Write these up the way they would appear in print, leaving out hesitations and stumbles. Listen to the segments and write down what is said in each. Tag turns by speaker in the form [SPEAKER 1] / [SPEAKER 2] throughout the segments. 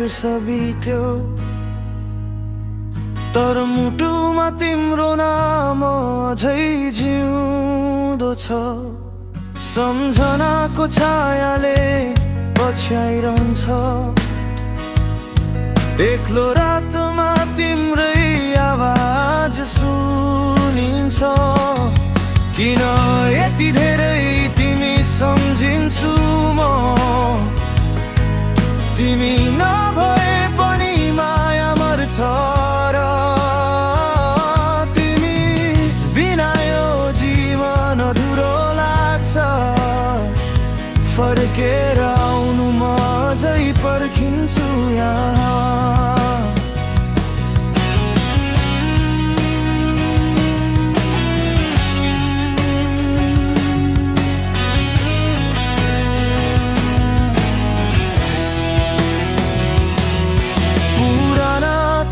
[SPEAKER 1] वर्ष बित्यो तर मुटुमा तिम्रो नाम अझै जिउँदो छ। सम्झनाको छायाले पछ्याइरहन्छ, एक्लो रातमा तिम्रै आवाज सुनिन्छ। किन यति धेरै तिमी सम्झिन्छु म, तिमी नभए पनि माया मर्छ र तिमी बिना यो जीवन अधुरो लाग्छ। फर्केर आउनु म अझै पर्खिन्छु यहाँ।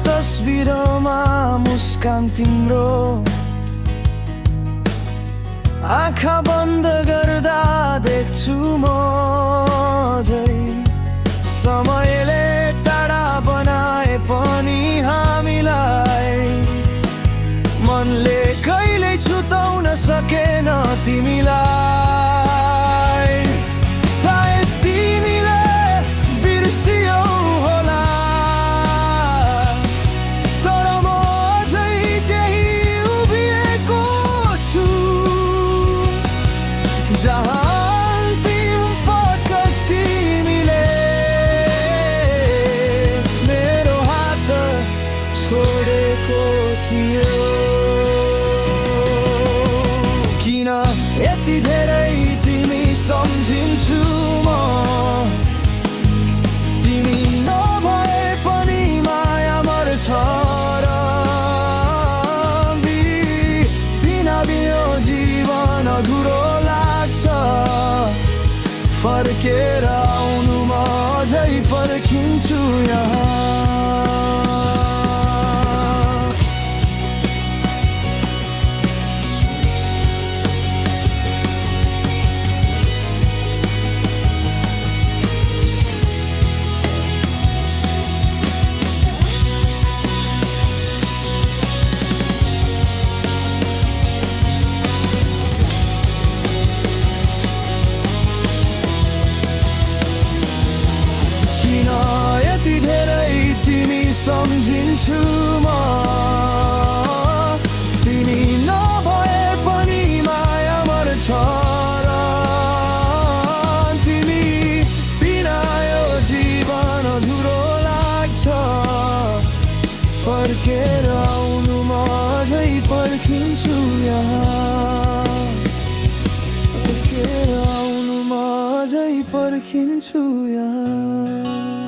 [SPEAKER 1] तस्बिरमा मुस्कान तिम्रो, आँखा बन्द गर्दा देख्छु म अझै। समयले टाढा बनाए पनि हामीलाई मनले कहिल्यै छुटाउन सकेन तिमीलाई। सायद तिमीले बिर्सियौ होला, जहाँ अन्तिम पटक तिमीले मेरो हात छोडेको थियो। किन यति धेरै तिमी सम्झिन्छु म, तिमी नभए पनि माया मर्छ र बिना बियो जीवन अधुरो। फर्केर आउनु म अझै पर्खिन्छु यहाँ। सम्झिन्छु म, तिमी नभए पनि माया मर्छ र तिमी बिना यो जीवन अधुरो लाग्छ। फर्केर आउनु म अझै पर्खिन्छु यहाँ। फर्केर आउनु म अझै पर्खिन्छु यहाँ।